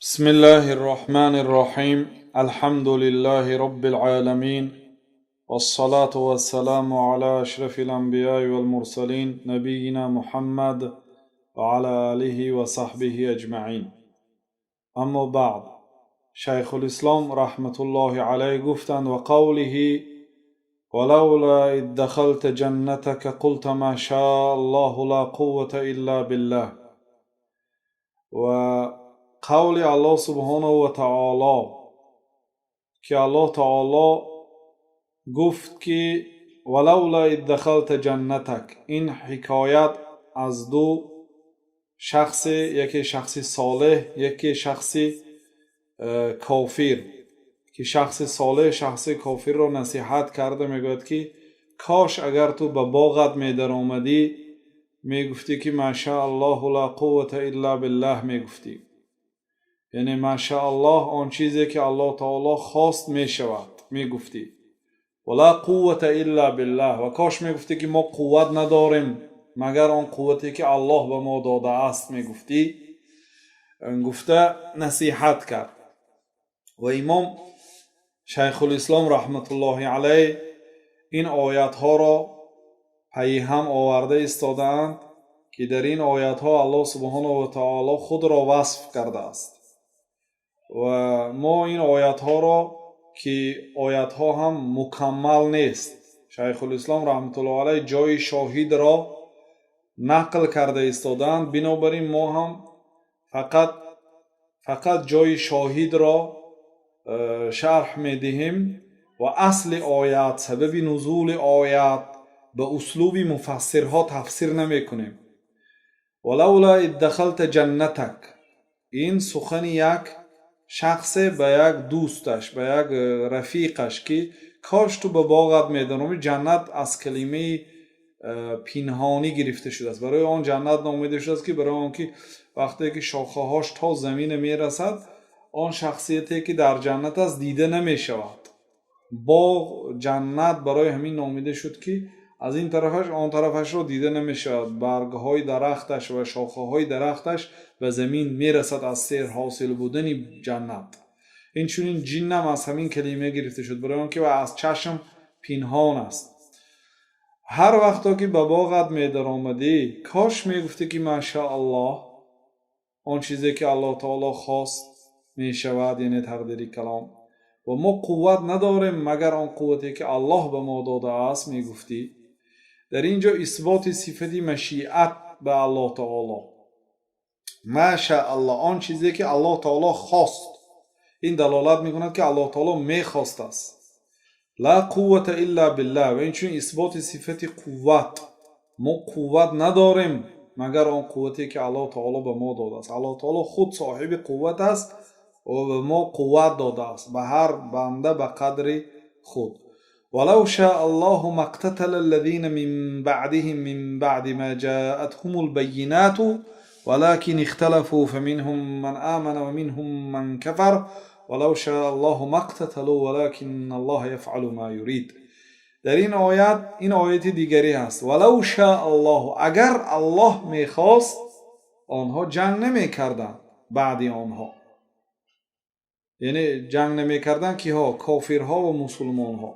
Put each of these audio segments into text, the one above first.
بسم الله الرحمن الرحيم الحمد لله رب العالمين والصلاة والسلام على أشرف الأنبياء والمرسلين نبينا محمد وعلى آله وصحبه أجمعين. أما بعد، شيخ الإسلام رحمة الله عليه گفتند وقوله ولولا إذ دخلت جنتك قلت ما شاء الله لا قوة إلا بالله. و قول الله سبحانه و تعالی که الله تعالی گفت که ولولا اذ دخلت جنتک، این حکایت از دو شخص، یکی شخص صالح یکی شخص کافر، که شخص صالح شخص کافر را نصیحت کرده، میگوید که کاش اگر تو به باغت میدر آمدی میگفتی که ماشاءالله لا قوة الا بالله میگفتی، یعنی ماشاءالله آن چیزی که الله تعالی خواست میشود میگفتی، ولا قوة الا بالله، و کاش میگفتی که ما قوت نداریم مگر آن قوتی که الله به ما داده است میگفتی. گفته نصیحت کرد. و امام شیخ الاسلام رحمت الله علیه این آیات ها را پی هم آورده استادند که در این آیات ها الله سبحانه و تعالی خود را وصف کرده است و ما این آیات ها را که آیات ها هم مکمل نیست، شیخ الاسلام رحمت الله علیه جای شاهد را نقل کرده استادند، بنابراین ما هم فقط جای شاهد را شرح می دهیم و اصل آیات، سبب نزول آیات به اسلوب مفسرها تفسیر نمی کنیم. ولولا اذ دخلت جنتک، این سخن یک شخص به یک دوستش، به یک رفیقش که کاش تو به باغت میدانم. جنت از کلمه پنهانی گرفته شده است، برای آن جنت نامیده شده است که برای آن که وقتی که شاخه هاش تا زمین میرسد آن شخصیتی که در جنت است دیده نمی شود. باغ جنت برای همین نامیده شد که از این طرفش آن طرفش رو دیده نمی شود، برگهای درختش و شاخه های درختش به زمین می رسد از سیر حاصل بودن جنت. این چونین جنم از همین کلمه گرفته شد، برای آن که از چشم پنهان است. هر وقتا که به باغت می در آمدی کاش می گفتی که ماشاءالله آن چیزی که الله تعالی خواست می شود، یعنی تقدیر کلام، و ما قوت نداریم مگر آن قوتی که الله به ما داده است میگفتی. در اینجا اثبات صفت مشیت به الله تعالی، ماشاءالله آن چیزی که الله تعالی خواست، این دلالت میکند که الله تعالی میخواست است. لا قوت الا بالله، و این چون اثبات صفت قوت، ما قوت نداریم مگر آن قوتی که الله تعالی به ما داده است. الله تعالی خود صاحب قوت است و به ما قوت داده است، به هر بنده به قدر خود. ولو شاء الله ما اقتتل الذين من بعدهم من بعد ما جاءتهم البينات ولكن اختلفوا فمنهم من آمن ومنهم من كفر ولو شاء الله ما اقتتلوا ولكن الله يفعل ما يريد. در این آیت، این آیت دیگری هست، ولو شاء الله، اگر الله میخواست آنها جنگ نمیکردند بعد آنها، یعنی جنگ نمیکردند که ها کافرها و مسلمان ها.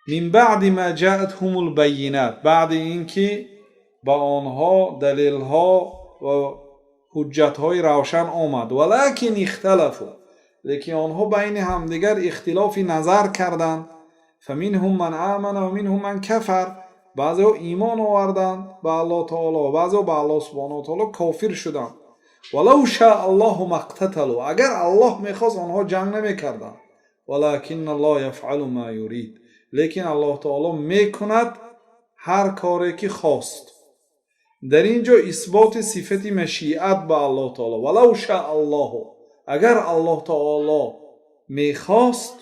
من بعد ما جاءتهم البینات، بعد اینکه با آنها دلیل ها و حجت های روشن آمد. ولکن اختلفوا، لیکن آنها بین همدیگر اختلاف نظر کردند. فمنهم من آمن و منهم من کفر، بعضی ها ایمان آوردند به الله تعالی و بعضی ها به الله سبحانه و تعالی کافر شدند. ولو شاء الله ما اقتتلوا، اگر الله میخواست آنها جنگ نمیکردند. ولكن الله يفعل ما يريد، لیکن الله تعالی میکند هر کاری که خواست. در اینجا اثبات صفت مشیت به الله تعالی. ولو شاء الله، اگر الله تعالی میخواست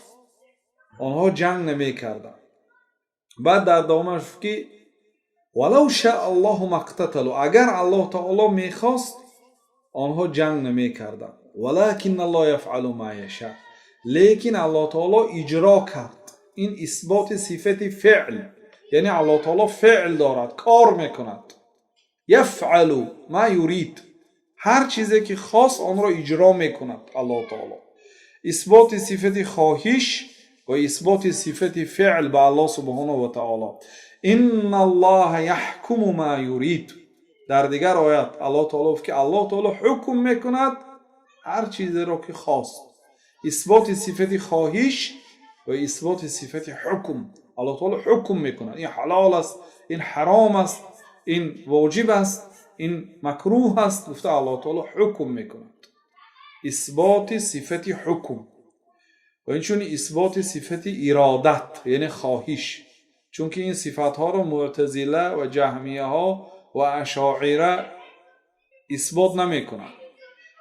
آنها جنگ نمیکردند. بعد در ادامهش که ولو شاء الله ما اقتتلوا، اگر الله تعالی میخواست آنها جنگ نمیکردند. ولكن الله يفعل ما يشاء، لیکن الله تعالی اجرا کرد. این اثبات صفت فعل، یعنی الله تعالی فعل دارد، کار میکند. یفعل ما یرید، هر چیزی که خواست آن را اجرا میکند الله تعالی. اثبات صفت خواهش و اثبات صفت فعل به الله سبحانه و تعالی. ان الله یحکم ما یرید. در دیگر آیت الله تعالی گفت که الله تعالی حکم میکند هر چیزی را که خواست. اثبات صفت خواهش و اثبات صفت حکم. الله تعالی حکم میکند این حلال است، این حرام است، این واجب است، این مکروه است. گفته الله تعالی حکم میکند. اثبات صفت حکم و اینچون اثبات صفت ارادت یعنی خواهش. چون که این صفت ها را معتزله و جهمیه ها و اشاعره اثبات نمی کنند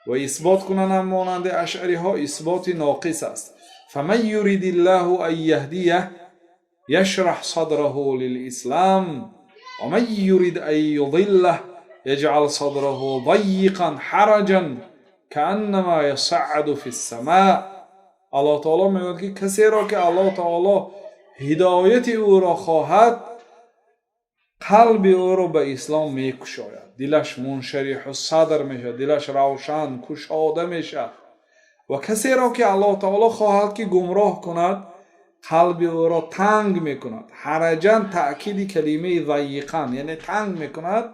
و اثبات کنند هم مانند اشعری ها اثبات ناقص است. فمن یرید الله ان یهدیه یشرح صدره للاسلام و من یرید ان یضله یجعل صدره ضیقا حرجا کانما یصعد فی السماء. الله تعالی میگوید که کسی را که الله تعالی هدایت او را خواهد قلب او را به اسلام میکشاید، دلش منشرح الصدر میشه، دلش روشن کشاده میشه. و کسی را که الله تعالی خواهد که گمراه کند قلب او را تنگ میکند. حرجن تأکید کلمه ضیقا یعنی تنگ میکند.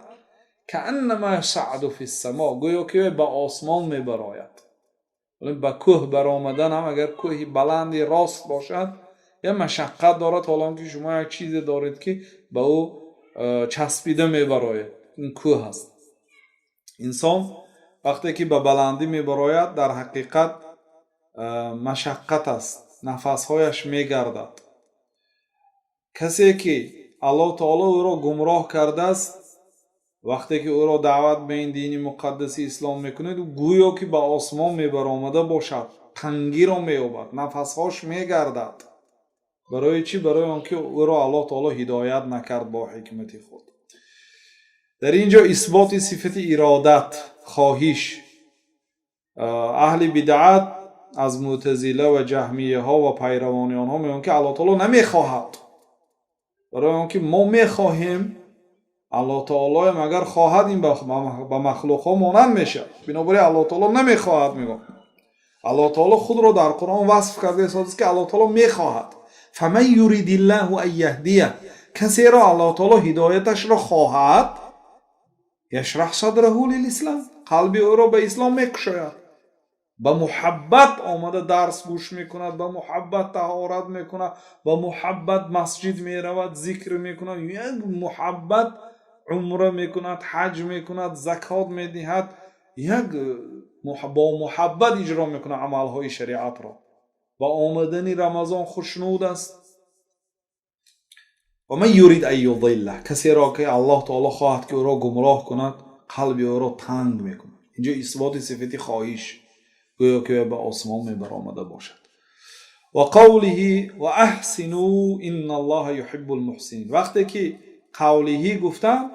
کانما یصعد فی السماء گویا که به آسمان میبراید. ولی به کوه برآمدن هم اگر کوه بلندی راست باشد یا مشقت دارد، حالا که شما یک چیزی دارید که به او چسبیده میبراید، این کوه هست. انسان وقتی که به بلندی میبراید در حقیقت مشقت است، نفسهایش میگردد. کسی که الله تعالی او را گمراه کرده است وقتی که او را دعوت به این دین مقدس اسلام میکنید گویا که به آسمان میبرآمده باشد، تنگی را مییابد، نفسهاش میگردد. برای چی؟ برای آنکه او را الله تعالی هدایت نکرد با حکمت خود. در اینجا اثبات صفت ارادت خواهش. اهل بدعت از معتزله و جهمیه ها و پیروان آنها میگن که الله تعالی نمیخواهد. برای آنکه ما میخواهیم الله تعالی مگر خواهد این به مخلوق ها مانند میشه، بنابراین الله تعالی نمیخواهد. میگن الله تعالی خود را در قرآن وصف کرده است که الله تعالی میخواهد. فمن یرید الله ان یهدیه کسی را الله تعالی هدایتش را خواهد یشرح صدره للاسلام قلب او را به اسلام میکشاید. با محبت آمده درس گوش میکند، با محبت طهارت میکند، با محبت مسجد میرود، ذکر میکند، یک محبت عمره میکند، حج میکند، زکات میدهد، یک با محبت اجرا میکند عملهای شریعت را. با آمدن رمضان خوشنود است. و من یرید ان یضله کسی را که الله تعالی خواهد که او را گمراه کند قلب او را تنگ میکند. اینجا اثبات صفت خواهش گویا که به آسمان میبرآمده باشد. و قوله و احسنوا ان الله یحب المحسنین. وقتی که قوله گفتم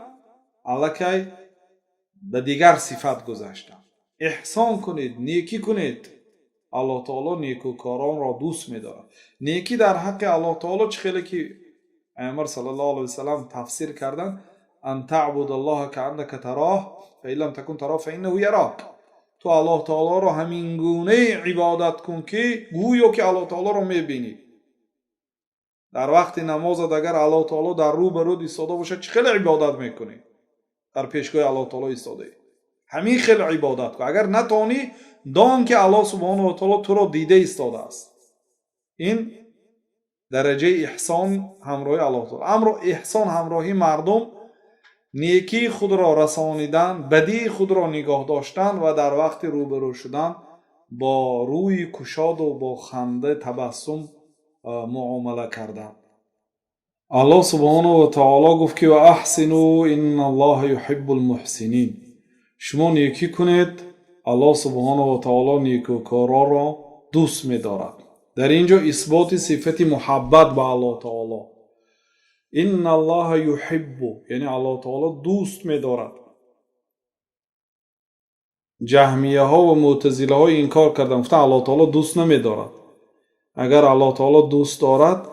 الکی به دیگر صفت گذاشتم. احسان کنید، نیکی کنید. الله تعالی نیکوکاران را دوست می‌دارد. نیکی در حق الله تعالی چه خیلی که پیامبر صلی الله علیه و سلم تفسیر کردن ان تعبد الله کانک تراه فان لم تکن تراه فانه یراک. تو الله تعالی را همین گونه عبادت کن که گویا که الله تعالی را می‌بینی. در وقت نماز اگر الله تعالی در رو به رو ایستاده باشه چه خیلی عبادت میکنی؟ در پیشگاه الله تعالی ایستاده. همین خیلی عبادت کن. اگر نتونی دان که الله سبحانه و تعالی تو را دیده ایستاده است. این درجه احسان همراهی الله تعالی. امر احسان همراهی مردم، نیکی خود را رسانیدن، بدی خود را نگاه داشتن و در وقت روبرو شدن با روی گشاد و با خنده تبسم معامله کردن. الله سبحانه و تعالی گفت که و احسنوا ان الله یحب المحسنین. شما نیکی کنید، الله سبحانه و تعالی نیکوکاران را دوست می‌دارد. در اینجا اثبات صفت محبت به الله تعالی. ان الله یحب یعنی الله تعالی دوست می‌دارد. جهمیه ها و معتزله ها انکار کردند، گفتند الله تعالی دوست نمی‌دارد. اگر الله تعالی دوست دارد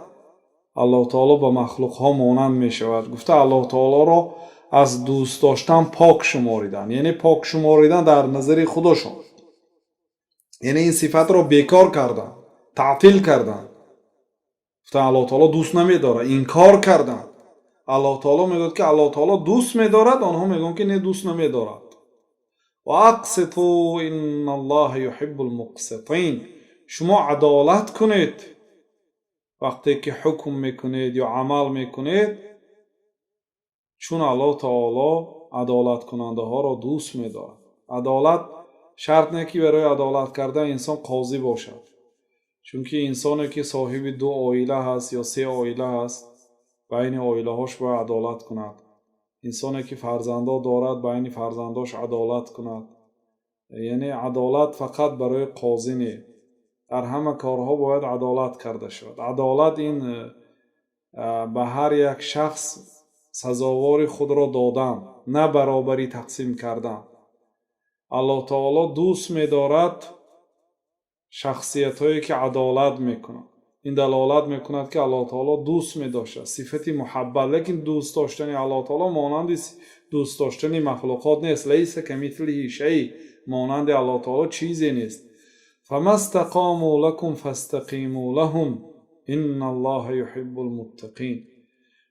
الله تعالی به مخلوق ها مانند می شود. گفته الله تعالی را از دوست داشتن پاک شماریدن، یعنی پاک شماریدن در نظر خودشون، یعنی این صفت رو بیکار کردن، تعطیل کردن، گفتن الله تعالی دوست نمیداره، انکار کردن. الله تعالی میگه که الله تعالی دوست میدارد، آنها میگن که نه دوست نمیدارد. و اقسطوا ان الله یحب المقسطین، شما عدالت کنید وقتی که حکم میکنید یا عمل میکنید، چون الله تعالی عدالت کننده ها را دوست میدارد. عدالت شرط نه که برای عدالت کردن انسان قاضی باشد، چون که انسانی که صاحب 2 عائله هست یا 3 عائله هست، بین عائله هاش باید عدالت کند. انسانی که فرزندا دارد بین فرزنداش عدالت کند. یعنی عدالت فقط برای قاضی نه، در همه کارها باید عدالت کرده شود. عدالت این به هر یک شخص سزاوار خود را دادن، نه برابری تقسیم کردن. الله تعالی دوست می‌دارد شخصیت‌هایی که عدالت می‌کنند. این دلالت می‌کند که الله تعالی دوست می‌داشت، صفت محبت. لیکن دوست داشتن الله تعالی مانند دوست داشتن مخلوقات نیست. لیس کمثله شیء، مانند الله تعالی چیزی نیست. فما استقاموا لكم فاستقیموا لهم ان الله یحب المتقین.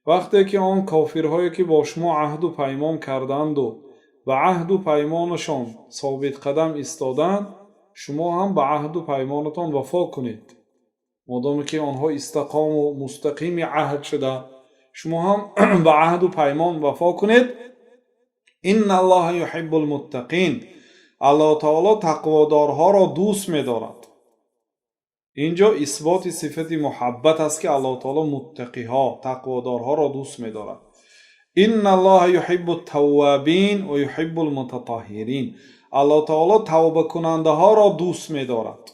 وقتی که آن کافرهایی که با شما عهد و پیمان کردند و به عهد و پیمانشان ثابت قدم ایستادند، شما هم به عهد و پیمانتان وفا کنید. مادامی که آنها استقام و مستقیم عهد شده، شما هم به عهد و پیمان وفا کنید. ان الله یحب المتقین، الله تعالی تقوادارها را دوست می‌دارد. اینجا اثبات صفت محبت است که الله تعالی متقی ها، تقوادارها را دوست می‌دارد. ان الله یحب التوابین و یحب المتطهرین، الله تعالی توبه کننده ها را دوست می‌دارد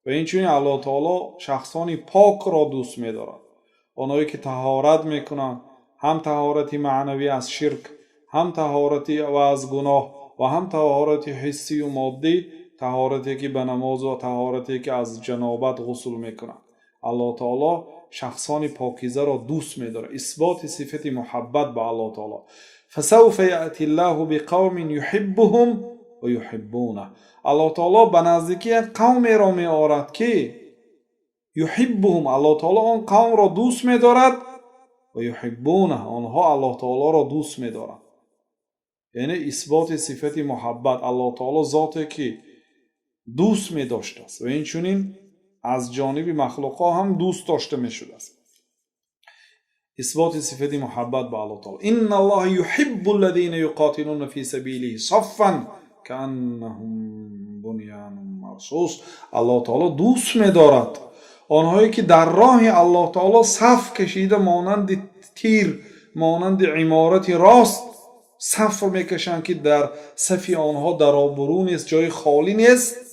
و اینچنین الله تعالی شخصانی پاک را دوست می‌دارد. آنهایی که طهارت می‌کنند، هم طهارت معنوی از شرک، هم طهارتی و از گناه و هم طهارت حسی و مادی، طهارتی که به نماز و طهارتی که از جنابت غسل میکنند. الله تعالی شخصان پاکیزه را دوست می‌دارد. اثبات صفت محبت به الله تعالی. فسوف یأتی الله بقوم یحبهم و یحبونه، الله تعالی به نزدیکی قومی را می‌آورد که یحبهم، الله تعالی آن قوم را دوست می‌دارد، و یحبونه، آنها الله تعالی را دوست می‌دارند. یعنی اثبات صفت محبت. الله تعالی ذاتی که دوست می داشته است و این چونین از جانب مخلوقا هم دوست داشته می شده است. اثبات صفت محبت به الله تعالی. ان الله یحب الذین یقاتلون فی سبیله صفا کأنهم بنیان مرصوص، الله تعالی دوست می دارد آنهایی که در راه الله تعالی صف کشیده، مانند تیر، مانند عمارت راست صف میکشند که در صف آنها در آبرو نیست، جای خالی نیست.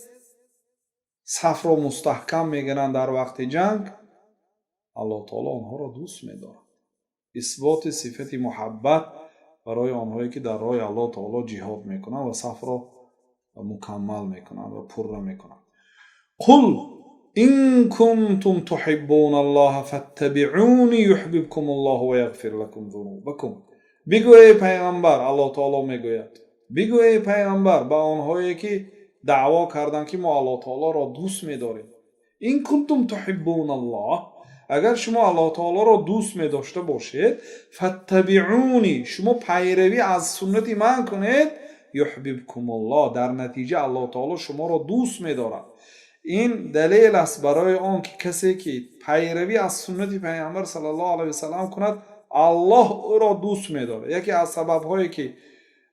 صف را مستحکم میگیرند در وقت جنگ. الله تعالی آنها را دوست می‌دارد. اثبات صفت محبت برای آنهایی که در راه الله تعالی جهاد میکنند و صف را مکمل میکنند و پر میکنند. قل ان کنتم تحبون الله فاتبعونی یحببکم الله و یغفر لكم ذنوبکم. بگو ای پیغمبر، الله تعالی میگوید بگو ای پیغمبر به آنهایی که دعوا کردند که ما الله تعالی را دوست می‌داریم، این کنتم تحبون الله، اگر شما الله تعالی را دوست می‌داشته باشید، فاتبعونی، شما پیروی از سنت من کنید، یحببکم الله، در نتیجه الله تعالی شما را دوست می‌دارد. این دلیل است برای آن که کسی که پیروی از سنت پیامبر صلی الله علیه و سلم کند، الله او را دوست می‌دارد. یکی از سبب‌هایی که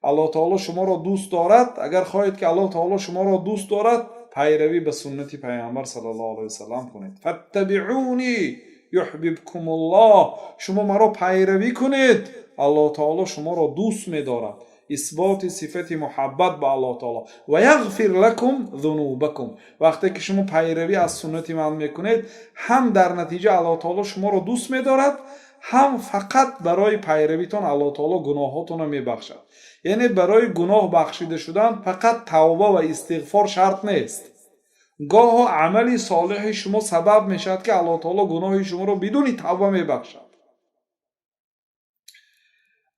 الله تعالی شما را دوست دارد، اگر خواهید که الله تعالی شما را دوست دارد، پیروی به سنت پیامبر صلی الله علیه و سلم کنید. فاتبعونی یحببکم الله، شما مرا پیروی کنید، الله تعالی شما را دوست می‌دارد. اثبات صفت محبت به الله تعالی. و یغفر لكم ذنوبکم، وقتی که شما پیروی از سنت من میکنید، هم در نتیجه الله تعالی شما را دوست می‌دارد، هم فقط برای پیرویتان الله تعالی گناهاتون را میبخشد. یعنی برای گناه بخشیده شدن فقط توبه و استغفار شرط نیست. گاه عملی صالح شما سبب میشد که الله تعالی گناه شما را بدون توبه میبخشد.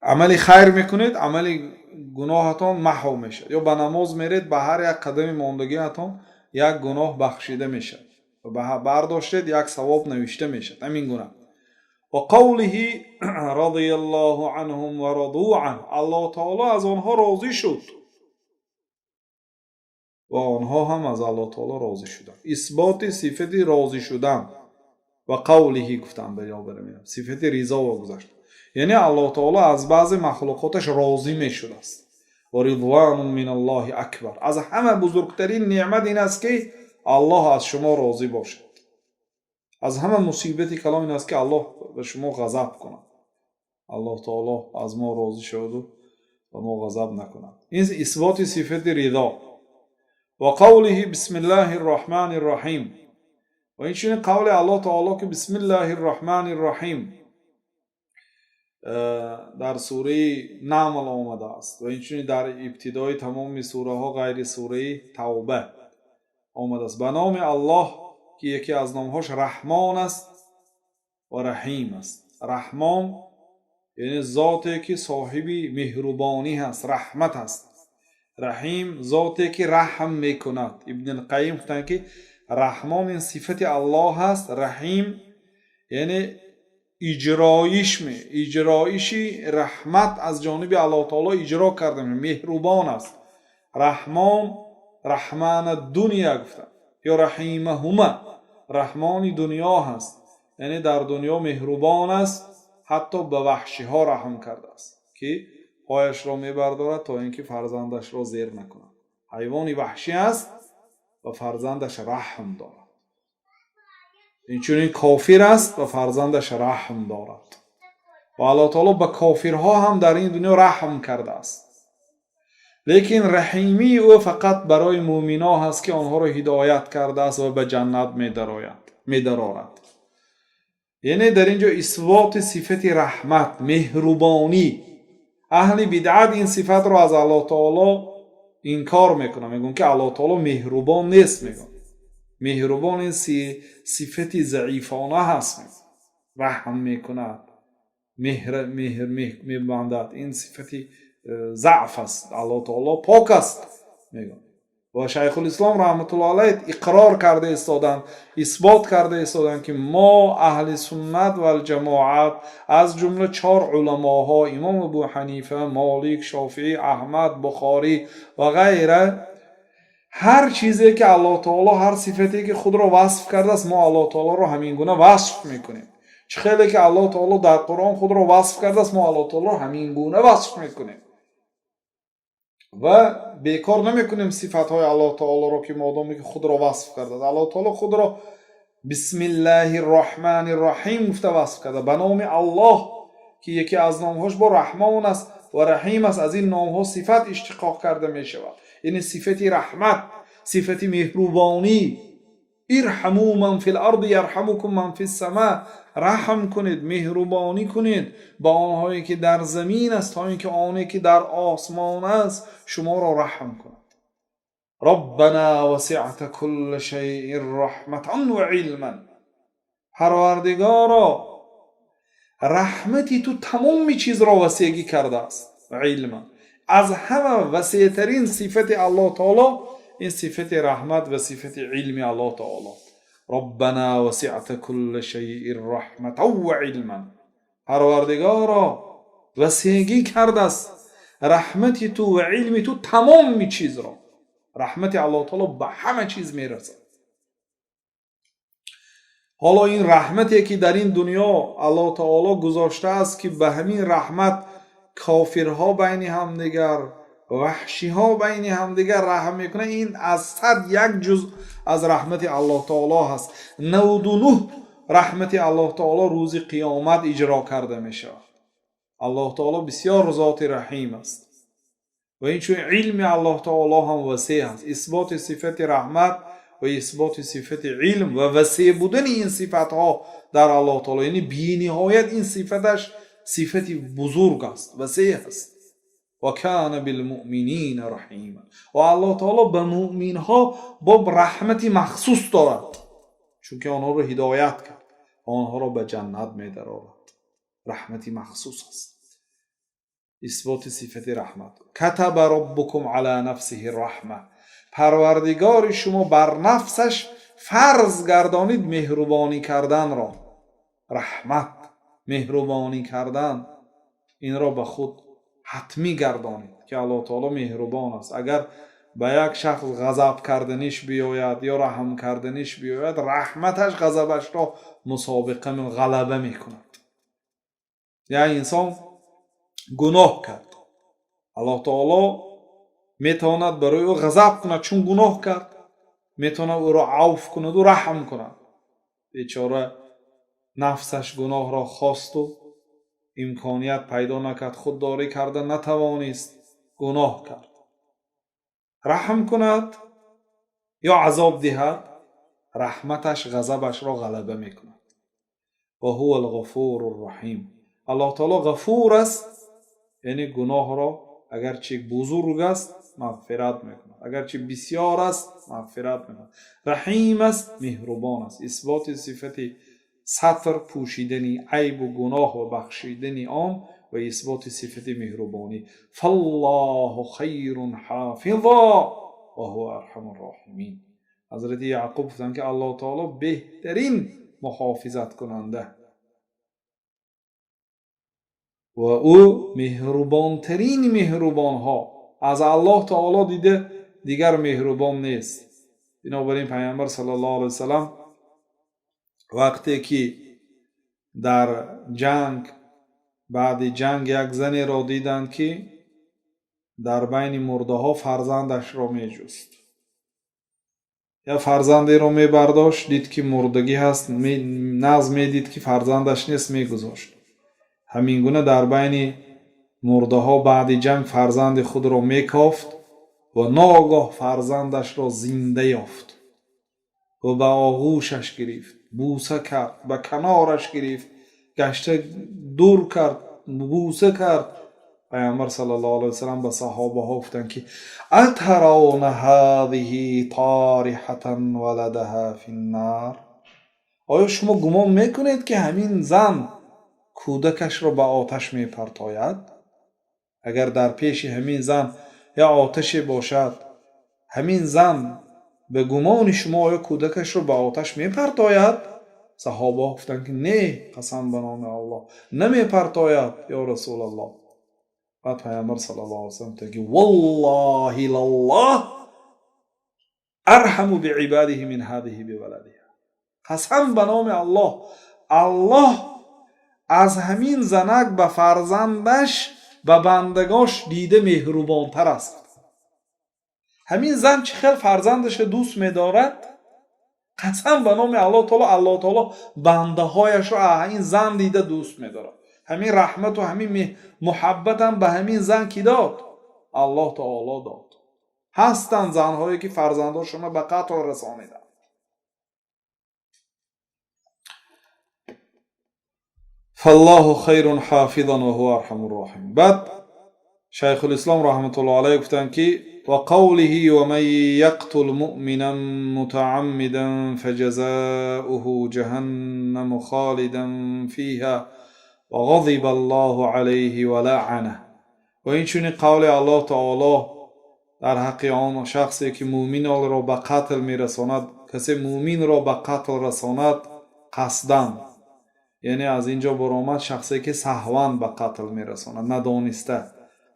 عملی خیر میکنید عملی گناهتان محو میشد، یا به نماز میرید به هر یک قدم ماندگیتان یک گناه بخشیده میشد و برداشتید یک ثواب نوشته میشد. همین گونه. و قوله رضی الله عنهم و رضوا عنه، الله تعالی از آنها راضی شد و آنها هم از الله تعالی راضی شدند. اثبات صفت راضی شدن و قوله گفتم به جا بریم، صفت رضا و گذاشت، یعنی الله تعالی از بعض مخلوقاتش راضی می شده است. و رضوان من الله اکبر، از همه بزرگترین نعمت این است که الله از شما راضی باشد. از همه مصیبت کلام این است که الله به شما غضب کند. الله تعالی از ما راضی شود و ما غضب نکند. این اثبات صفت رضا. و قوله بسم الله الرحمن الرحیم، و این چنین قول الله تعالی که بسم الله الرحمن الرحیم در سوره نمل آمده است و این چنین در ابتدای تمام سوره ها غیر سوره توبه آمده است. به نام الله که یکی از نامهاش رحمان است و رحیم است. رحمان یعنی ذاتی که صاحب مهربانی هست، رحمت است. رحیم ذاتی که رحم میکند. ابن القیم گفتن که رحمان این صفت الله هست، رحیم یعنی اجرایشی رحمت از جانب الله تعالی اجرا کرده، مهربان است. رحمان دنیا گفتن یا رحیمهما، رحمان دنیا هست، یعنی در دنیا مهربان است، حتی به وحشی ها رحم کرده است که پایش را میبردارد تا اینکه فرزندش را زیر نکند. حیوانی وحشی است و فرزندش رحم دارد. اینچنین کافر است و فرزندش رحم دارد. و الله تعالی به کافرها هم در این دنیا رحم کرده است. لیکن رحیمی او فقط برای مؤمنان هست که آنها را هدایت کرده است و به جنت می‌درآورد. یعنی در اینجا اثبات صفت رحمت، مهربانی. اهل بدعت این صفت را از الله تعالی انکار میکنن، میگن که الله تعالی مهربان نیست. میگن مهربان این صفت ضعیفانه هست، رحم میکند، مهر میبندد، این صفت ضعف است. الله تعالی پاک است میگن. و شیخ الاسلام رحمت الله علیه اقرار کرده استادند، اثبات کرده استادند که ما اهل سنت و الجماعت از جمله 4 علماها، امام ابو حنیفه، مالک، شافعی، احمد، بخاری و غیره، هر چیزی که الله تعالی، هر صفتی که خود را وصف کرده است، ما الله تعالی را همین گونه وصف میکنیم. چه خیلی که الله تعالی در قرآن خود را وصف کرده است، ما الله تعالی را همین گونه وصف میکنیم و بیکار نمیکنیم صفاتهای الله تعالی را که مادامی که خود را وصف کرده. الله تعالی خود را بسم الله الرحمن الرحیم گفته وصف کرده، به نام الله که یکی از نامهاش با رحمان است و رحیم است. از این نامها صفت اشتقاق کرده می شود، یعنی صفت رحمت، صفت مهربانی. ارحموا من فی الارض یرحمکم من فی السماء، رحم کنید، مهربانی کنید با آنهایی که در زمین است تا اینکه آنهایی که در آسمان است شما را رحم کند. ربنا وسعت كل شیء رحمتا و علما، پروردگارا رحمتی تو تمام چیز را وسیعی کرده است و علما. از همه وسیعترین صفت الله تعالی این صفت رحمت و صفت علم الله تعالی. ربنا وسعت كل شیء رحمتا و علما، پروردگارا وسیعی کرده است رحمتی تو و علمی تو تمام چیز را. رحمت الله تعالی به همه چیز میرسد. حالا این رحمتی که در این دنیا الله تعالی گذاشته است که به همین رحمت کافرها بین همدیگر، وحشی ها بین همدیگر رحم میکنه، این از 101 جزء از رحمت الله تعالی هست. 99 رحمت الله تعالی روز قیامت اجرا کرده میشه. الله تعالی بسیار ذات رحیم است و این چون علم الله تعالی هم وسیع است. اثبات صفت رحمت و اثبات صفت علم و وسیع بودن این صفت ها در الله تعالی، یعنی بی نهایت این صفتش صفت بزرگ است، وسیع است. و کان بالمؤمنین رحیما، و الله تعالی به مؤمن ها با رحمتی مخصوص دارد، چون که آنها را هدایت کرد، آنها را به جنت می‌درآورد. رحمتی مخصوص است. اثبات صفت رحمت. کتب ربکم علی نفسه الرحمه، پروردگار شما بر نفسش فرض گردانید مهربانی کردن را. رحمت، مهربانی کردن، این را به خود حتمی گردانید که الله تعالی مهربان است. اگر به یک شخص غضب کردنش بیاید یا رحم کردنش بیاید، رحمتش غضبش را مسابقه من غلبه میکند. یعنی انسان گناه کرد، الله تعالی میتواند برای او غضب کند چون گناه کرد، میتواند او را عفو کند و رحم کند. بیچاره نفسش گناه را خواست و امکانیت پیدا نکرد، خودداری کردن نتوانست، گناه کرد. رحم کند یا عذاب دهد، رحمتش غضبش را غلبه میکند. و هو الغفور الرحیم. الله تعالی غفور است، یعنی گناه را اگرچه بزرگ است مغفرت میکند، اگرچه بسیار است مغفرت میکند. رحیم است، مهربان است. اثبات صفت ستر، پوشیدنی عیب و گناه و بخشیدنی آن، و اثبات صفت مهربانی. فالله خیر حافظا و هو ارحم الراحمین. حضرت یعقوب گفتن که الله تعالی بهترین محافظت کننده و او مهربانترین مهربان ها. از الله تعالی دیده دیگر مهربان نیست. بنابراین پیامبر صلی الله علیه وسلم وقتی که در جنگ، بعد جنگ یک زنی را دیدند که در بین مرده ها فرزندش را می جست، یا فرزندی را می برداشت، دید که مردگی هست، ناز می دید که فرزندش نیست، می گذاشت. همین گونه در بین مرده ها بعد جنگ فرزند خود را می کافت و ناگاه فرزندش را زنده یافت و به آغوشش گرفت، بوسه کرد، به کنارش گرفت، گشته دور کرد، بوسه کرد. پیامبر صلی الله علیه وسلم به صحابه ها گفتند که اترون هذه طارحة ولدها فی النار، آیا شما گمان میکنید که همین زن کودکش را به آتش میپرتاید؟ اگر در پیش همین زن یا آتش باشد، همین زن به گمان شما آیا کودکش را به آتش میپرتاید؟ صحابه گفتند که نه، قسم به نام الله نمیپرتاید یا رسول الله. بعد پیامبر صلی الله علیه وسلم گفت که والله لله ارحم بعباده من هذه بولدها، قسم به نام الله، الله از همین زنک به فرزندش به بندگاش دیده مهربانتر است. همین زن چه خیلی فرزندش دوست می‌دارد، قسم به نام الله تعالی، الله تعالی بنده هایش را این زن دیده دوست می‌دارد. همین رحمت و همین محبت هم به همین زن کی داد؟ الله تعالی داد. هستند زنهایی که فرزنداشون را به قتل رسانیدند. فالله خیر حافظا و هو ارحم الراحمین. بعد شیخ الاسلام رحمت الله علیه گفتند که و قوله و من یقتل مؤمنا متعمدا فجزاؤه جهنم خالدا فیها و غضب الله علیه و لعنه. و این چونی قول الله تعالی در حق آن شخصی که مؤمن را به قتل میرساند، کسی مؤمن را به قتل رساند قصداً، یعنی از اینجا برآمد شخصی که سهواً به قتل میرساند، ندانسته،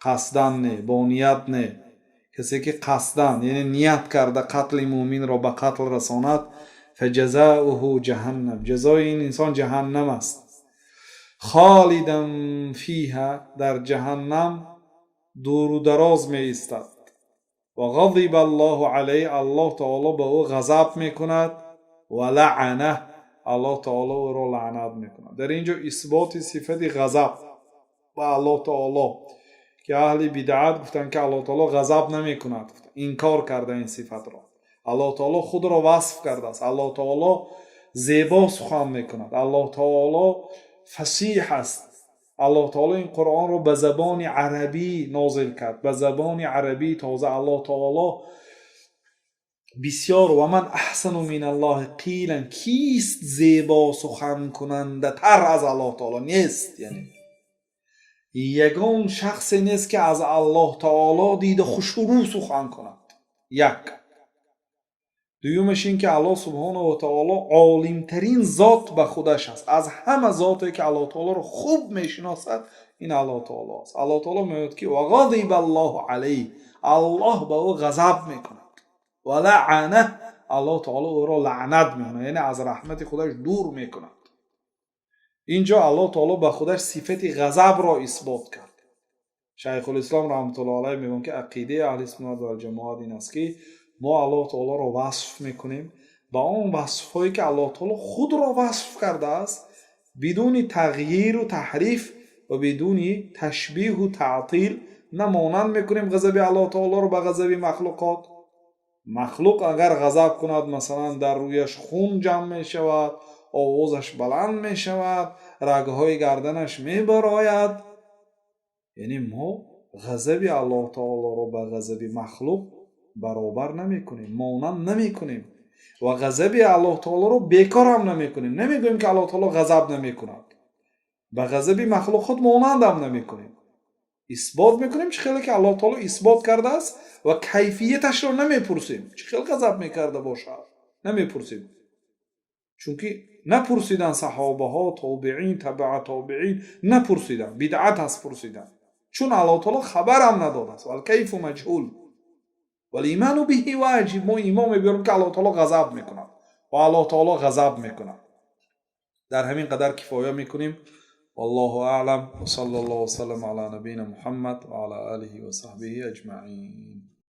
قصداً نه، با نیت نه. کسی که قصداً یعنی نیت کرده قتل مؤمن را به قتل رساند، فجزاؤه جهنم، جزای این انسان جهنم است. خالدا فیها، در جهنم دور و دراز می ایستد. و غضب الله علیه، الله تعالی به او غضب میکند. و لعنه، الله تعالی او را لعنت میکند. در اینجا اثبات صفت غضب به الله تعالی که اهل بدعت گفتن که الله تعالی غضب نمیکند، انکار کرده این صفت را. الله تعالی خود را وصف کرده است. الله تعالی زیبا سخن میکند، الله تعالی فصیح است. الله تعالی این قرآن رو به زبان عربی نازل کرد، به زبان عربی تازه. الله تعالی بسیار و من احسن من الله قیلا، کیست زیبا سخن کننده تر از الله تعالی؟ نیست. یگان شخصی نیست که از الله تعالی دید خوش و رو سخن کند. یک. دویمش این که الله سبحانه و تعالی عالمترین ذات به خودش است. از همه ذاتی که الله تعالی رو خوب میشناسد این الله تعالی است. الله تعالی میگوید که وغضب الله علیه، الله به او غضب میکند، و لعنه، الله تعالی او را لعنت میکند، یعنی از رحمت خودش دور میکند. اینجا الله تعالی به خودش صفت غضب را اثبات کرد. شیخ الاسلام رحمت الله علیه میگن که عقیده اهل سنت و جماعت این است که ما الله تعالی را وصف میکنیم با اون وصفهایی که الله تعالی خود را وصف کرده است، بدون تغییر و تحریف و بدون تشبیه و تعطیل. نه مانند میکنیم غضب الله تعالی را به غضب مخلوقات. مخلوق اگر غضب کند مثلا در رویش خون جمع می شود، آوازش بلند می شود، رگهای گردنش می براید. یعنی ما غضب الله تعالی را به غضب مخلوق برابر نمی کنیم، مانند نمی کنیم و غضب الله تعالی را بیکار هم نمی کنیم. نمی گوییم که الله تعالی غضب نمی کند، به غضب مخلوقات مانند هم نمی کنیم. اثبات میکنیم چه خیلی که الله تعالی اثبات کرده است و کیفیتش رو نمیپرسیم چه خیلی غضب میکرده باشد، نمیپرسیم. چون که نپرسیدن صحابه ها، تابعین، تبع تابعین نپرسیدن، بدعت هست پرسیدن، چون الله تعالی خبر هم نداده است. والکیف مجهول والایمان به واجب. ما ایمان میبریم که الله تعالی غضب میکند و الله تعالی غضب میکند. در همین قدر کفایه میکنیم. والله أعلم، وصلى الله وسلم على نبينا محمد وعلى آله وصحبه أجمعين.